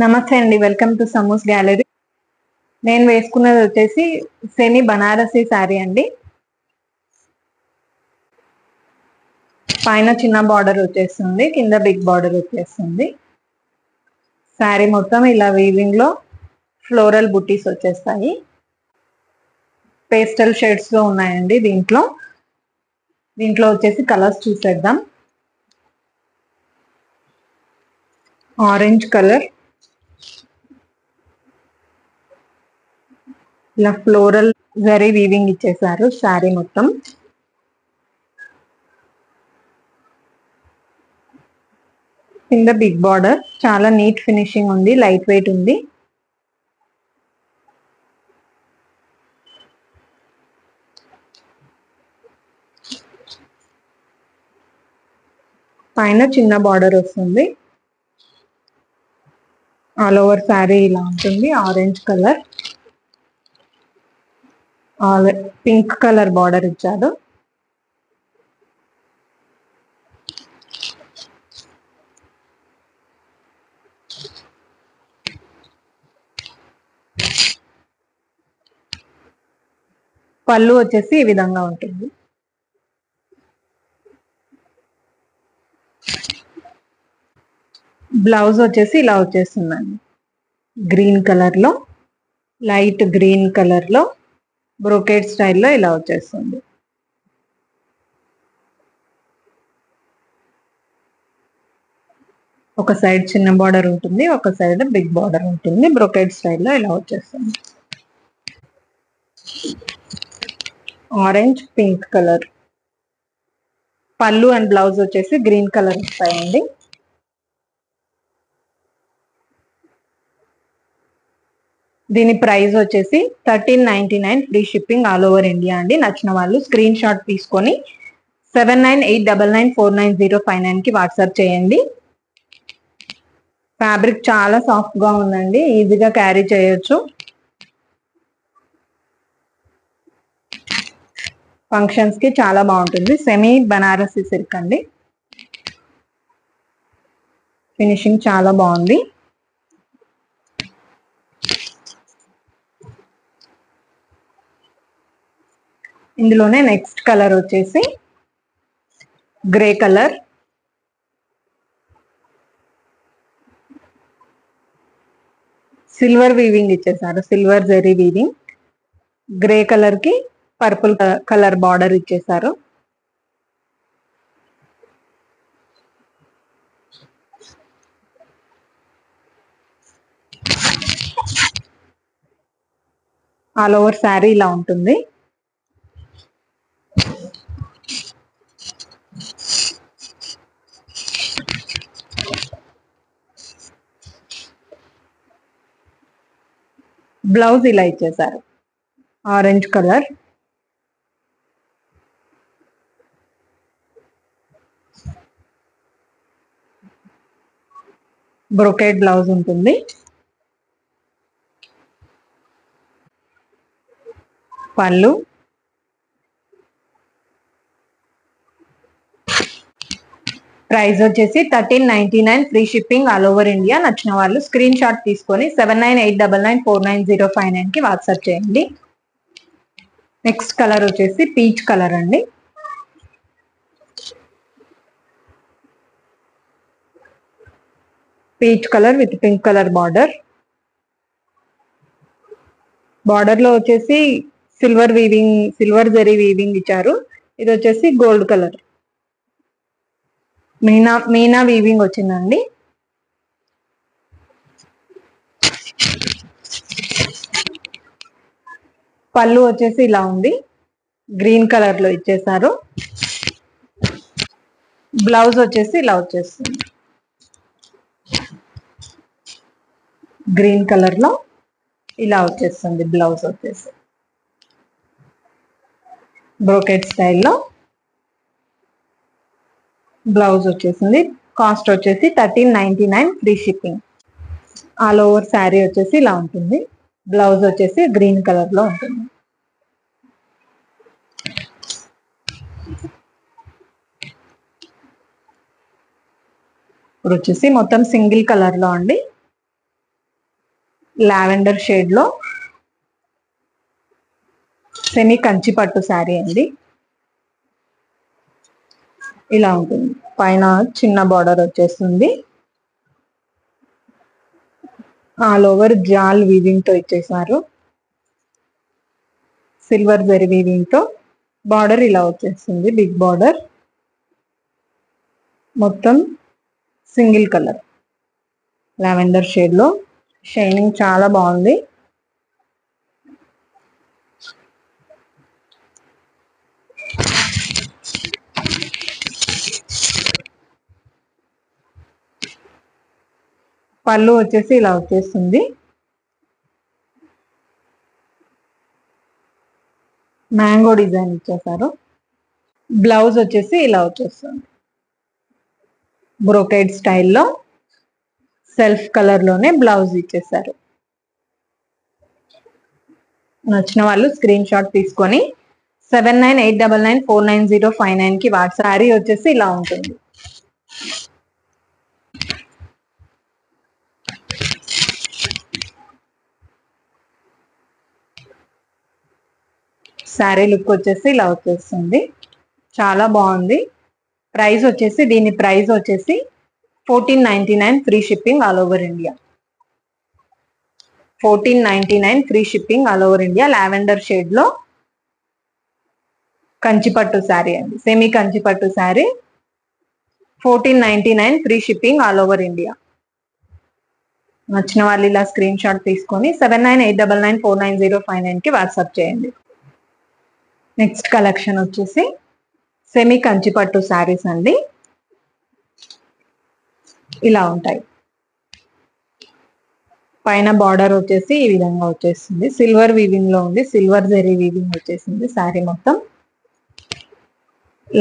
నమస్తే అండి, welcome to సమూస్ gallery. నేను వేసుకున్నది వచ్చేసి సెమీ బనారసీ శారీ అండి. పైన చిన్న బార్డర్ వచ్చేస్తుంది, కింద బిగ్ బార్డర్ వచ్చేస్తుంది. శారీ మొత్తం ఇలా వీవింగ్ లో ఫ్లోరల్ బుటీస్ వచ్చేస్తాయి. పేస్టల్ షేడ్స్ లో ఉన్నాయండి. దీంట్లో వచ్చేసి కలర్స్ చూసేద్దాం. ఆరెంజ్ కలర్, ఇలా ఫ్లోరల్ జరీ వీవింగ్ ఇచ్చేసారు శారీ మొత్తం. కింద బిగ్ బార్డర్, చాలా నీట్ ఫినిషింగ్ ఉంది, లైట్ వెయిట్ ఉంది. పైన చిన్న బార్డర్ వస్తుంది. ఆల్ ఓవర్ శారీ ఇలా ఉంటుంది. Orange colour, pink colour border ఇచ్చాడు. పళ్ళు వచ్చేసి ఈ విధంగా ఉంటుంది. బ్లౌజ్ వచ్చేసి ఇలా వచ్చేస్తుందండి. గ్రీన్ కలర్ లో, లైట్ గ్రీన్ కలర్ లో బ్రోకేడ్ స్టైల్లో ఇలా వచ్చేస్తుంది. ఒక సైడ్ చిన్న బార్డర్ ఉంటుంది, ఒక సైడ్ బిగ్ బార్డర్ ఉంటుంది. బ్రోకేడ్ స్టైల్లో ఇలా వచ్చేస్తుంది. Orange pink colour. పళ్ళు అండ్ బ్లౌజ్ వచ్చేసి గ్రీన్ కలర్ వస్తాయండి. దీని ప్రైస్ వచ్చేసి 1399, free shipping all over India అండి. నచ్చిన వాళ్ళు స్క్రీన్ షాట్ తీసుకొని 7989949059 కి వాట్సాప్ చేయండి. ఫ్యాబ్రిక్ చాలా సాఫ్ట్ గా ఉందండి, ఈజీగా క్యారీ చేయొచ్చు. ఫంక్షన్స్ కి చాలా బాగుంటుంది. సెమీ బనారసి సిల్క్ అండి. ఫినిషింగ్ చాలా బాగుంది. ఇందులోనే నెక్స్ట్ కలర్ వచ్చేసి గ్రే కలర్. సిల్వర్ వీవింగ్ ఇచ్చేసారు, silver zari weaving. Grey colour కి పర్పుల్ కలర్ బార్డర్ ఇచ్చేసారు. ఆల్ ఓవర్ శారీ ఇలా ఉంటుంది. బ్లౌజ్ ఇలా ఇచ్చేసారు, ఆరెంజ్ కలర్. బ్రోకేడ్ బ్లౌజ్ ఉంటుంది. పళ్ళు, ప్రైస్ వచ్చేసి 1399, free shipping all over India. నచ్చిన వాళ్ళు స్క్రీన్ షాట్ తీసుకొని 7989949059 కి వాట్సాప్ చేయండి. నెక్స్ట్ కలర్ వచ్చేసి పీచ్ కలర్ అండి. Peach colour with pink colour border. Border లో వచ్చేసి silver weaving, silver zari weaving ఇచ్చారు. ఇది వచ్చేసి గోల్డ్ కలర్, మీనా వీవింగ్ వచ్చిందండి. పళ్ళు వచ్చేసి ఇలా ఉంది, గ్రీన్ కలర్ లో ఇచ్చేసారు. బ్లౌజ్ వచ్చేసి ఇలా వచ్చేస్తుంది, గ్రీన్ కలర్ లో ఇలా వచ్చేస్తుంది. బ్లౌజ్ వచ్చేసి బ్రోకెట్ స్టైల్లో బ్లౌజ్ వచ్చేసింది. కాస్ట్ వచ్చేసి 1399, free shipping. All over sari వచ్చేసి ఇలా ఉంటుంది. బ్లౌజ్ వచ్చేసి గ్రీన్ కలర్ లో ఉంటుంది. ఇప్పుడు వచ్చేసి మొత్తం సింగిల్ కలర్ లో అండి. లావెండర్ షేడ్ లో సెమీ కంచి పట్టు శారీ అండి. ఇలా ఉంటుంది. పైన చిన్న బార్డర్ వచ్చేస్తుంది. ఆల్ ఓవర్ జాల్ వీవింగ్ తో ఇచ్చేసారు. సిల్వర్ జరీ వీవింగ్ తో బార్డర్ ఇలా వచ్చేస్తుంది. బిగ్ బార్డర్, మొత్తం సింగిల్ కలర్ లావెండర్ షేడ్ లో. షైనింగ్ చాలా బాగుంది. పళ్ళు వచ్చేసి ఇలా వచ్చేస్తుంది. మ్యాంగో డిజైన్ ఇచ్చేసారు. బ్లౌజ్ వచ్చేసి ఇలా వచ్చేస్తుంది. బ్రోకేడ్ స్టైల్లో సెల్ఫ్ కలర్ లోనే బ్లౌజ్ ఇచ్చేసారు. నచ్చిన వాళ్ళు స్క్రీన్ షాట్ తీసుకొని 7989949059 కి వాట్సాప్. శారీ వచ్చేసి ఇలా ఉంటుంది. శారీ లుక్ వచ్చేసి ఇలా వచ్చేస్తుంది. చాలా బాగుంది. ప్రైస్ వచ్చేసి దీని ప్రైస్ వచ్చేసి 1499 free shipping all over India. 1499 free shipping all over India. Lavender shade లో కంచిపట్టు శారీ అండి. Semi Kanchipattu sari. 1499 free shipping all over India. నచ్చిన వాళ్ళు ఇలా స్క్రీన్ షాట్ తీసుకొని 7989949059 కి వాట్సాప్ చేయండి. నెక్స్ట్ కలెక్షన్ వచ్చేసి సెమీ కంచిపట్టు శారీస్ అండి. ఇలా ఉంటాయి. పైన బార్డర్ వచ్చేసి ఈ విధంగా వచ్చేస్తుంది. సిల్వర్ వీవింగ్ లో ఉంది. సిల్వర్ జరీ వీవింగ్ వచ్చేసింది. శారీ మొత్తం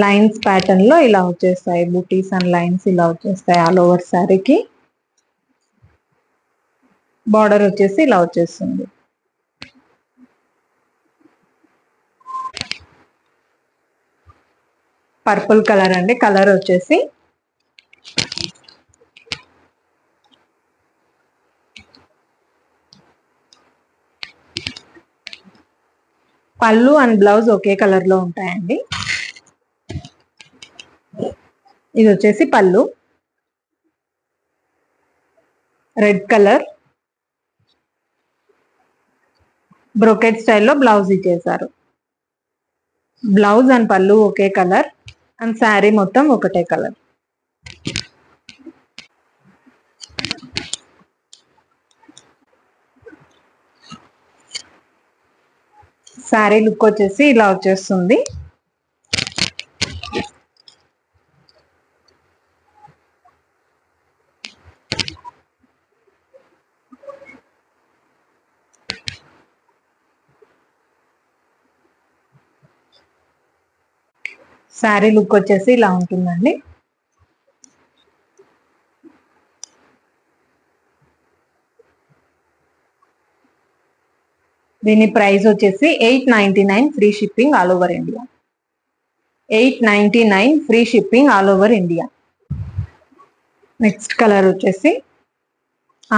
లైన్స్ ప్యాటర్న్ లో ఇలా వచ్చేస్తాయి. బూటీస్ అండ్ లైన్స్ ఇలా వచ్చేస్తాయి ఆల్ ఓవర్ శారీకి. బార్డర్ వచ్చేసి ఇలా వచ్చేస్తుంది. పర్పుల్ కలర్ అండి. కలర్ వచ్చేసి పళ్ళు అండ్ బ్లౌజ్ ఒకే కలర్ లో ఉంటాయండి. ఇది వచ్చేసి పళ్ళు రెడ్ కలర్. బ్రోకెట్ స్టైల్లో బ్లౌజ్ ఇచ్చేసారు. బ్లౌజ్ అండ్ పళ్ళు ఒకే కలర్ అండ్ శారీ మొత్తం ఒకటే కలర్. శారీ లుక్ వచ్చేసి ఇలా వచ్చేస్తుంది. శారీ లుక్ వచ్చేసి ఇలా ఉంటుందండి. దీని ప్రైస్ వచ్చేసి 899 free shipping all over India. 899 free shipping all over India. Next colour వచ్చేసి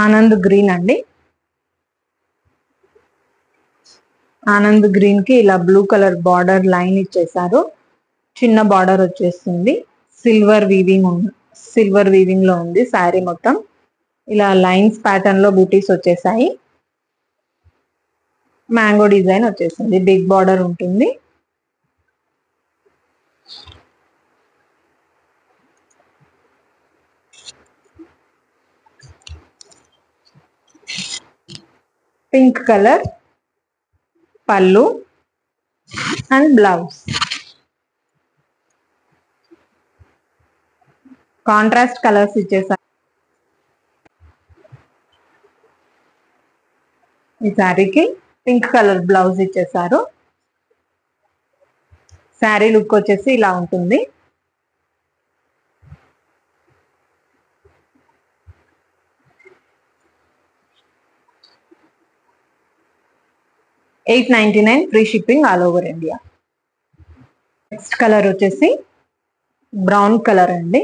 ఆనంద్ గ్రీన్ అండి. ఆనంద్ గ్రీన్ కి ఇలా బ్లూ కలర్ బార్డర్ లైన్ ఇచ్చేసారు. చిన్న బార్డర్ వచ్చేస్తుంది. సిల్వర్ వీవింగ్ లో ఉంది శారీ మొత్తం. ఇలా లైన్స్ ప్యాటర్న్ లో బూటీస్ వచ్చేసాయి. మ్యాంగో డిజైన్ వచ్చేసింది. బిగ్ బార్డర్ ఉంటుంది. పింక్ కలర్ పళ్ళు అండ్ బ్లౌజ్. కాంట్రాస్ట్ కలర్స్ ఇచ్చేసారు. ఈ శారీకి పింక్ కలర్ బ్లౌజ్ ఇచ్చేసారు. శారీ లుక్ వచ్చేసి ఇలా ఉంటుంది. $899 free shipping all over India. Next colour వచ్చేసి బ్రౌన్ కలర్ అండి.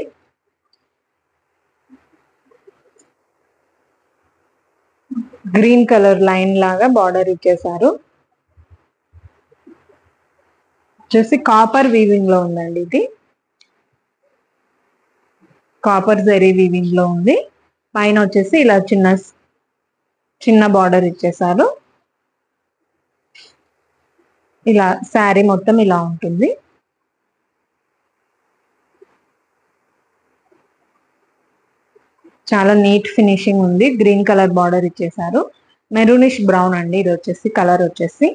గ్రీన్ కలర్ లైన్ లాగా బార్డర్ ఇచ్చేసారు. వచ్చేసి కాపర్ వీవింగ్ లో ఉందండి. ఇది కాపర్ జరీ వీవింగ్ లో ఉంది. పైన వచ్చేసి ఇలా చిన్న చిన్న బార్డర్ ఇచ్చేసారు. ఇలా శారీ మొత్తం ఇలా ఉంటుంది. చాలా నీట్ ఫినిషింగ్ ఉంది. గ్రీన్ కలర్ బార్డర్ ఇచ్చేసారు. మెరూనిష్ బ్రౌన్ అండి ఇది వచ్చేసి కలర్ వచ్చేసి.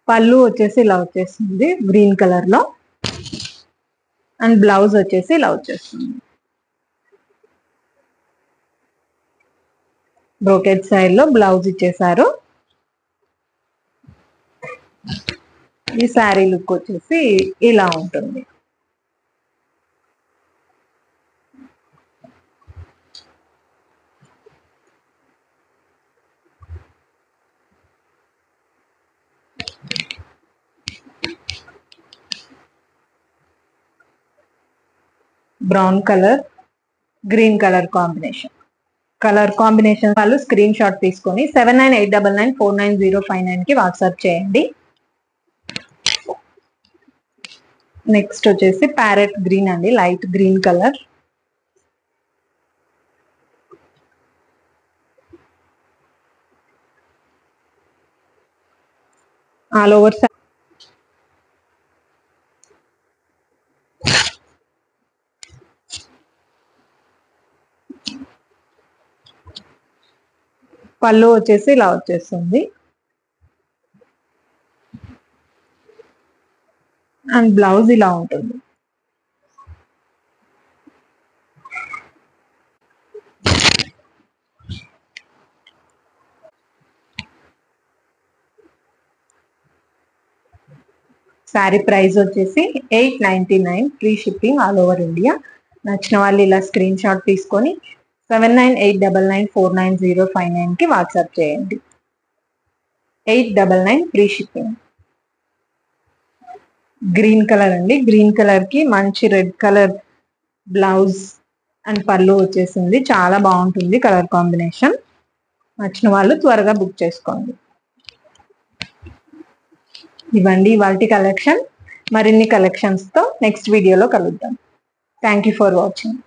పళ్ళు వచ్చేసి ఇలా వచ్చేస్తుంది గ్రీన్ కలర్ లో. అండ్ బ్లౌజ్ వచ్చేసి ఇలా వచ్చేస్తుంది. బ్రోకెట్ సైడ్ లో బ్లౌజ్ ఇచ్చేసారు. ఈ శారీ లుక్ వచ్చేసి ఇలా ఉంటుంది. Brown colour green colour combination. Colour combination వాళ్ళు స్క్రీన్ షాట్ తీసుకొని 7989949059 కి వాట్సాప్ చేయండి. నెక్స్ట్ వచ్చేసి ప్యారెట్ గ్రీన్ అండి, light green colour. All over పళ్ళు వచ్చేసి ఇలా వచ్చేస్తుంది. అండ్ బ్లౌజ్ ఇలా ఉంటుంది. శారీ ప్రైస్ వచ్చేసి 899, free shipping all over India. నచ్చిన వాళ్ళు ఇలా స్క్రీన్ షాట్ తీసుకొని 7989949059 కి వాట్సాప్ చేయండి. 899 ఫ్రీ షిప్పింగ్. గ్రీన్ కలర్ అండి, గ్రీన్ కలర్ కి మంచి రెడ్ కలర్ బ్లౌజ్ అండ్ పళ్ళు వచ్చేసింది. చాలా బాగుంటుంది కలర్ కాంబినేషన్. నచ్చిన వాళ్ళు త్వరగా బుక్ చేసుకోండి. ఇవ్వండి ఇవాల్టి కలెక్షన్. మరిన్ని కలెక్షన్స్ తో నెక్స్ట్ వీడియోలో కలుద్దాం. Thank you for watching.